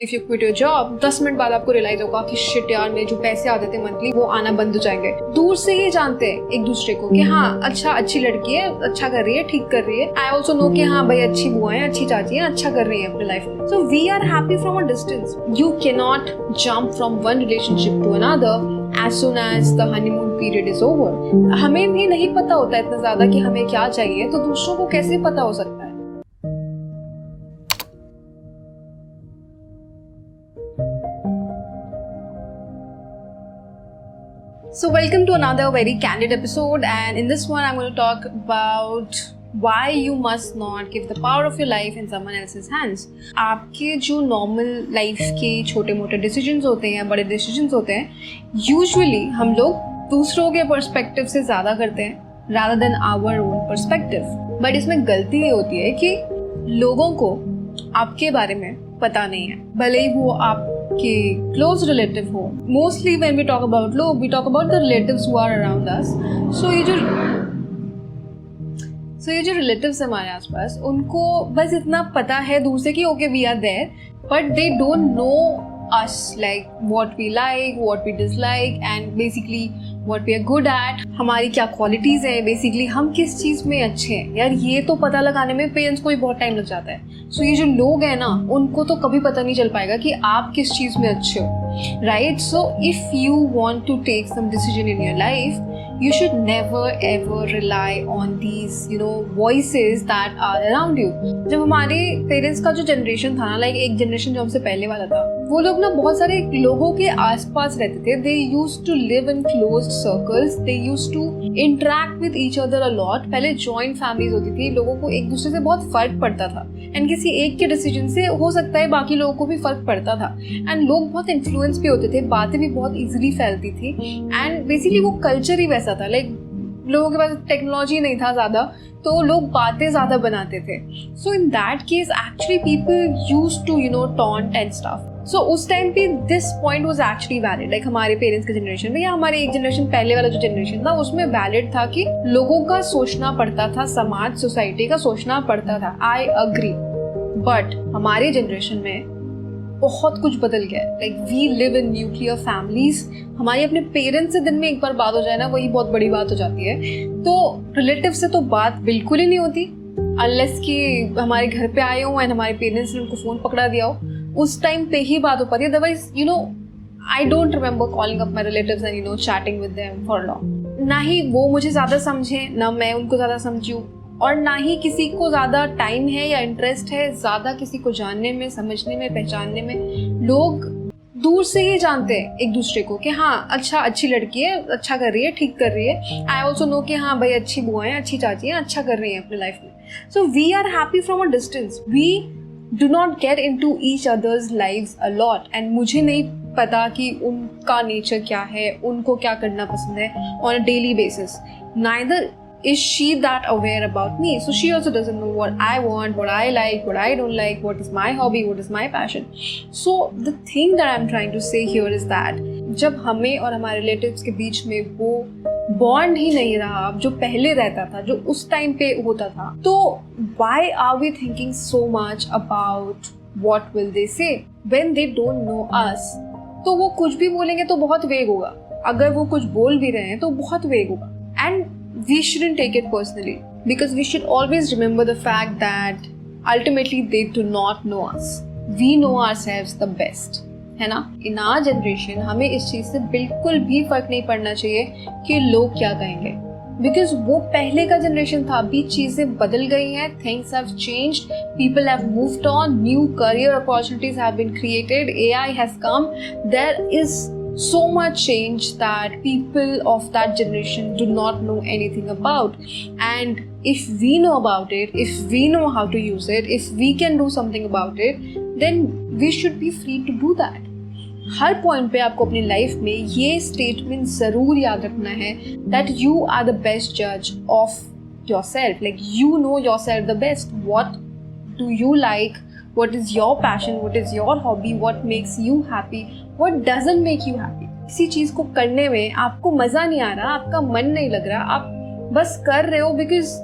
If you quit your job 10 minute बाद आपको realise होगा कि शिट यार, मेरे जो पैसे आते थे मंथली वो आना बंद हो जाएंगे। दूर से ही जानते हैं एक दूसरे को कि हाँ अच्छा, अच्छी लड़की है, अच्छा कर रही है, ठीक कर रही है। आई ऑल्सो नो कि हाँ भाई अच्छी बुआ है, अच्छी चाची है, अच्छा कर रही है अपने लाइफ में। So we are happy from a distance. You can not jump from one relationship to another as soon as the honeymoon period is over। हमें भी नहीं पता होता इतना ज्यादा कि हमें क्या चाहिए, तो दूसरों को कैसे पता हो सकता है। So welcome to another very candid episode, and in this one I'm going to talk about why you must not give the power of your life in someone else's hands। आपके जो नॉर्मल लाइफ के छोटे मोटे decisions होते हैं या बड़े decisions होते हैं, यूजुअली हम लोग दूसरों के पर्सपेक्टिव से ज़्यादा करते हैं rather than our own perspective। But इसमें गलती ये होती है कि लोगों को आपके बारे में पता नहीं है, भले ही वो आपके क्लोज रिलेटिव हो। Mostly when we talk about लोग, we talk about the relatives who are around us. So ये जो रिलेटिव्स हमारे आसपास, उनको बस इतना पता है दूर से कि okay we are there, but they don't know us, like what we like, what we dislike, and basically what we are good at। हमारी क्या क्वालिटीज़ हैं, बेसिकली हम किस चीज़ में अच्छे हैं। यार ये तो पता लगाने में पेरेंट्स को भी बहुत टाइम लग जाता है। सो ये जो लोग हैं ना, उनको तो कभी पता नहीं चल पाएगा कि आप किस चीज़ में अच्छे हो, right. So if you want to take some decision in your life, you should never ever rely on these voices that are around you। जब हमारे पेरेंट्स का जो जनरेशन था ना, लाइक एक जनरेशन जो हमसे पहले वाला था, वो लोग ना बहुत सारे लोगों के आसपास रहते थे। they used to live in closed circles, they used to interact with each other a lot। पहले जॉइंट फैमिलीज होती थी, लोगों को एक दूसरे से बहुत फर्क पड़ता था, एंड किसी एक के डिसीजन से हो सकता है बाकी लोगों को भी फर्क पड़ता था, एंड लोग बहुत इन्फ्लुएंस भी होते थे, बातें भी बहुत इजीली फैलती थी, एंड बेसिकली वो कल्चर ही वैसा था। लाइक लोगों के पास टेक्नोलॉजी नहीं था ज़्यादा, तो लोग बातें ज़्यादा बनाते थे। So in that case actually people used to taunt and stuff. So उस टाइम पे this point was actually valid. Like हमारे पेरेंट्स के जनरेशन में या हमारे एक जनरेशन पहले वाला जो जनरेशन था, उसमें वैलिड था कि लोगों का सोचना पड़ता था, समाज सोसाइटी का सोचना पड़ता था। I agree. बट हमारे जनरेशन में बहुत कुछ बदल गया है। Like we live in nuclear families. हमारी अपने पेरेंट्स से दिन में एक बार बात हो जाए ना, वही बहुत बड़ी बात हो जाती है। तो रिलेटिव से तो बात बिल्कुल ही नहीं होती, अनलेस कि हमारे घर पे आए हो एंड हमारे पेरेंट्स ने उनको फ़ोन पकड़ा दिया हो, उस टाइम पे ही बात हो पाती है। Otherwise I don't remember calling up my relatives and chatting with them for long. ना ही वो मुझे ज़्यादा समझे, ना मैं उनको ज़्यादा समझूँ, और ना ही किसी को ज़्यादा टाइम है या इंटरेस्ट है ज़्यादा किसी को जानने में, समझने में, पहचानने में। लोग दूर से ही जानते हैं एक दूसरे को कि हाँ अच्छा, अच्छी लड़की है, अच्छा कर रही है, ठीक कर रही है। आई ऑल्सो नो कि हाँ भाई अच्छी बुआ है, अच्छी चाची है, अच्छा कर रही है अपने लाइफ में। So we are happy from a distance. We do not get into each others lives a lot, and मुझे नहीं पता कि उनका नेचर क्या है, उनको क्या करना पसंद है on a daily basis. Neither is she that aware about me, so she also doesn't know what I want, what I like, what I don't like, what is my hobby, what is my passion। So the thing that I'm trying to say here is that जब हमें और हमारे relatives के बीच में वो bond ही नहीं रहा जो पहले रहता था, जो उस टाइम पे होता था, तो why are we thinking so much about what will they say when they don't know us। तो वो कुछ भी बोलेंगे तो बहुत वेग होगा, अगर वो कुछ बोल भी रहे हैं तो बहुत वेग होगा, and we shouldn't take it personally, because we should always remember the fact that ultimately they do not know us। We know ourselves the best, है ना। In our generation हमें इस चीज़ से बिल्कुल भी फर्क नहीं पड़ना चाहिए कि लोग क्या कहेंगे, because वो पहले का जनरेशन था। अभी चीज़ें बदल गई हैं, things have changed, people have moved on, new career opportunities have been created, AI has come, there is so much change that people of that generation do not know anything about। And if we know about it, if we know how to use it, if we can do something about it, then we should be free to do that। Her point पे आपको अपनी life में ये statement ज़रूर याद रखना है that you are the best judge of yourself। Like you know yourself the best। What do you like? What is your passion? What is your hobby? What makes you happy? What doesn't make you happy? किसी चीज़ को करने में आपको मज़ा नहीं आ रहा, आपका मन नहीं लग रहा, आप बस कर रहे हो बिकॉज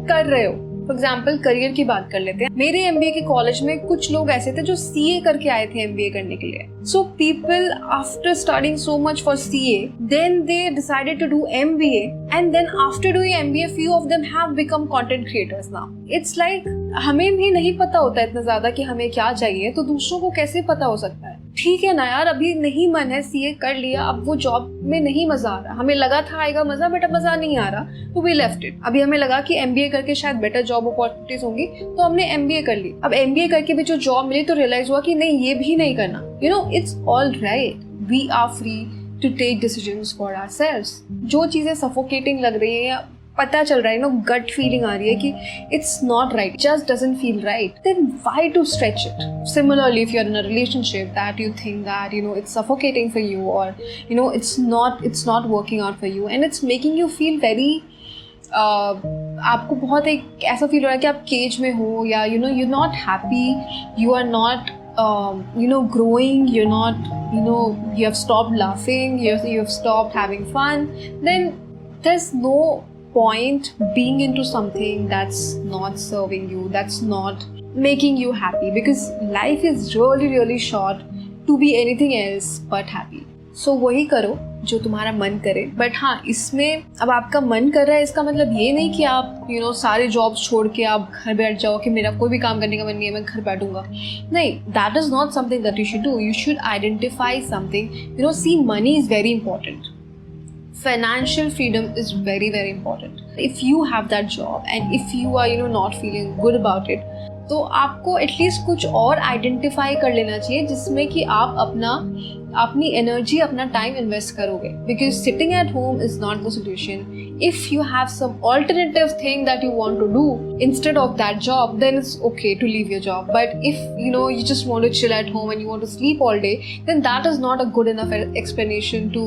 कर रहे हो, फॉर एग्जाम्पल करियर की बात कर लेते हैं. मेरे एमबीए के कॉलेज में कुछ लोग ऐसे थे जो सीए करके आए थे एमबीए करने के लिए. So people after studying so much for CA then they decided to do MBA and then after doing MBA few of them have become content creators now. It's like हमें भी नहीं पता होता इतना ज्यादा कि हमें क्या चाहिए, तो दूसरों को कैसे पता हो सकता है. ठीक है ना यार, अभी नहीं मन है, सीए कर लिया, अब वो जॉब में नहीं मजा आ रहा. हमें लगा था आएगा मजा, बट अब मजा नहीं आ रहा, तो वी लेफ्ट इट. अभी हमें लगा कि एमबीए करके शायद बेटर जॉब अपॉर्चुनिटीज होंगी, तो हमने एमबीए कर ली. अब एमबीए करके भी जो जॉब मिली तो रियलाइज हुआ कि नहीं, ये भी नहीं करना. You know, it's all right. We are free to take decisions for ourselves. जो चीजें सफोकेटिंग लग रही है या पता चल रहा है, नो गट फीलिंग आ रही है कि it's not right, just doesn't feel right, then why to stretch it. Similarly if you are in a relationship that you think that it's suffocating for you, और it's not working out for you and it's making you feel very, आपको बहुत एक ऐसा feel हो रहा है कि आप केज में हो, या you not happy, you are not growing, you're not, you have stopped laughing, you have stopped having fun, then there's no point being into something that's not serving you, that's not making you happy, because life is really really short to be anything else but happy. So वही करो जो तुम्हारा मन करे. But हाँ, इसमें अब आपका मन कर रहा है, इसका मतलब ये नहीं कि आप सारे जॉब्स छोड़ के आप घर बैठ जाओ कि मेरा कोई भी काम करने का मन नहीं है, मैं घर बैठूंगा. नहीं, that is not something that you should do. You should identify something. See, money is very important. Financial freedom is very very important. If you have that job and if you are not feeling good about it, तो आपको at least कुछ और identify कर लेना चाहिए जिसमें कि आप अपनी एनर्जी, अपना टाइम इन्वेस्ट करोगे. Because sitting at home is not the solution. If you have some alternative thing that you want to do instead of that job, then it's okay to leave your job. But if you just want to chill at home and you want to sleep all day, then that is not a good enough explanation to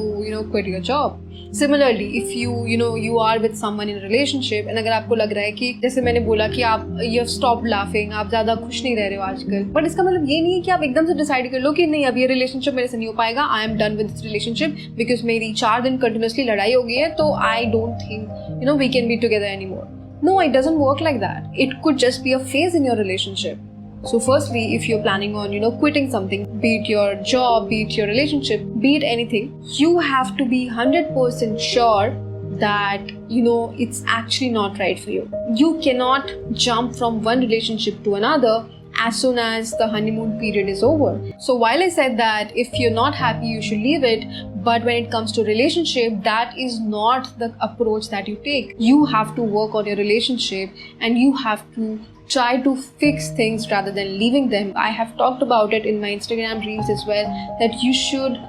quit your job. Similarly, if you are with someone in a relationship and अगर आपको लग रहा है कि जैसे मैंने बोला कि आप you have stopped laughing, आप ज़्यादा खुश नहीं रह रहे हो आजकल, बट इसका मतलब ये नहीं है कि आप एकदम से डिसाइड कर लो कि नहीं, अब ये रिलेशनशिप मेरे से नहीं हो पाएगा, I am done with this relationship because मेरी 4 दिन कंटिन्यूसली लड़ाई हो गई है, तो I don't think we can be together any more. No, it doesn't work like that. It could just be a phase in your relationship. So firstly, if you're planning on, quitting something, be it your job, be it your relationship, be it anything, you have to be 100% sure that, it's actually not right for you. You cannot jump from one relationship to another as soon as the honeymoon period is over. So while I said that if you're not happy, you should leave it, but when it comes to relationship, that is not the approach that you take. You have to work on your relationship and you have to try to fix things rather than leaving them. I have talked about it in my Instagram reels as well, that you should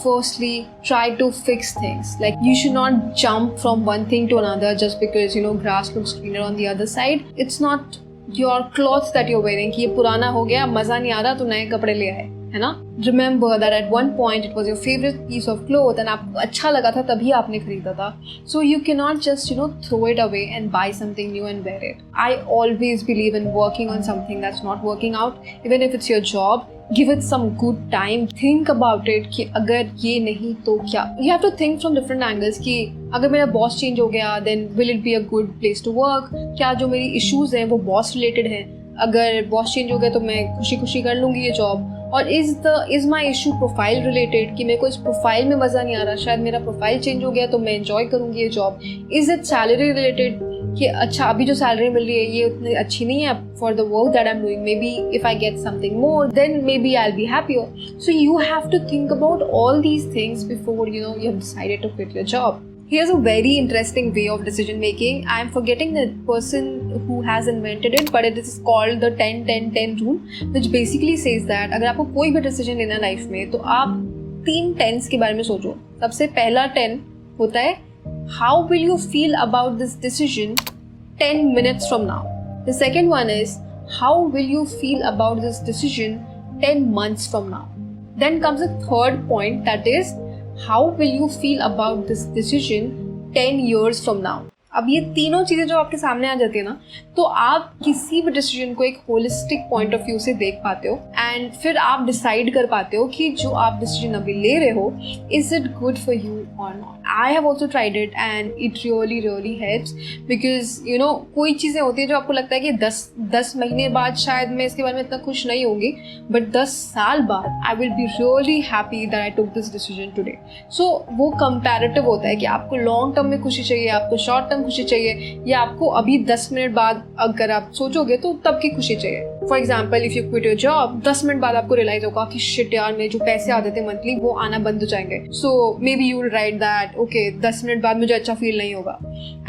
firstly try to fix things. Like, you should not jump from one thing to another just because grass looks greener on the other side. It's not your clothes that you're wearing कि ये पुराना हो गया, मजा नहीं आ रहा, तो नए कपड़े ले आए, है ना. Remember that at one point it was your favorite piece of cloth and आपको अच्छा लगा था तभी आपने खरीदा था. So you cannot just throw it away and buy something new and wear it. I always believe in working on something that's not working out, even if it's your job. Give it some good time. Think about it कि अगर ये नहीं तो क्या. You have to think from different angles कि अगर मेरा boss change हो गया, then will it be a good place to work? क्या जो मेरी issues हैं वो बॉस रिलेटेड हैं? अगर बॉस चेंज हो गया तो मैं खुशी खुशी कर लूँगी ये जॉब. और is my issue profile related कि मेरे को इस प्रोफाइल में मज़ा नहीं आ रहा, शायद मेरा प्रोफाइल चेंज हो गया तो मैं एंजॉय करूँगी ये job. Is it salary related कि अच्छा अभी जो सैलरी मिल रही है ये उतनी अच्छी नहीं है for the work that I am doing, maybe if I get something more then maybe I will be happier. So you have to think about all these things before you have decided to quit your job. Here's a very interesting way of decision making. I am forgetting the person who has invented it, but it is called the 10-10-10 rule, which basically says that अगर आपको कोई भी decision लेना life में तो आप 3 10s के बारे में सोचो. सबसे पहला 10 होता है how will you feel about this decision 10 minutes from now. The second one is how will you feel about this decision 10 months from now. Then comes the third point, that is how will you feel about this decision 10 years from now. अब ये तीनों चीज़ें जो आपके सामने आ जाती है ना, तो आप किसी भी डिसीजन को एक होलिस्टिक पॉइंट ऑफ व्यू से देख पाते हो एंड फिर आप डिसाइड कर पाते हो कि जो आप डिसीजन अभी ले रहे हो, is it good for you और not. I have also tried it and it really helps, because you know कोई चीज़ें होती है जो आपको लगता है कि 10 महीने बाद शायद मैं इसके बारे में इतना खुश नहीं होंगी, बट 10 साल बाद I will be really happy that I took this decision today. So वो कंपैरेटिव होता है कि आपको लॉन्ग टर्म में खुशी चाहिए, आपको शॉर्ट टर्म खुशी चाहिए, या आपको अभी 10 मिनट बाद अगर आप सोचोगे तो तब की खुशी चाहिए. For example, if you quit your job, 10 minute बाद आपको रियलाइज होगा कि शिट यार, मेरे जो पैसे आते थे मंथली वो आना बंद हो जाएंगे. So maybe you will write that okay 10 minute बाद मुझे अच्छा फील नहीं होगा.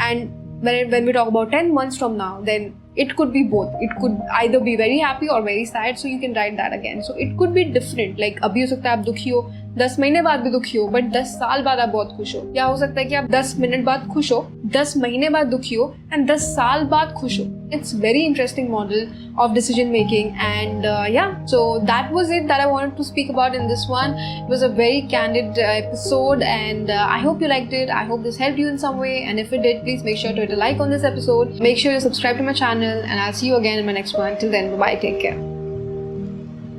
And when we talk about 10 months from now, then it could be both. It could either be very happy or very sad, so you can write that again. So it could be different. Like अभी हो सकता है आप दुखी हो, 10 महीने बाद भी दुखी हो, बट 10 साल बाद आप बहुत खुश हो. या हो सकता है कि आप 10 मिनट बाद खुश हो, 10 महीने बाद दुखी हो, एंड 10 साल बाद खुश हो. It's very interesting model of decision making, and yeah, so that was it that I wanted to speak about in this one. It was a very candid episode, and I hope you liked it. I hope this helped you in some way, and if it did, please make sure to hit a like on this episode. Make sure you subscribe to my channel, and I'll see you again in my next one. Till then, bye, take care.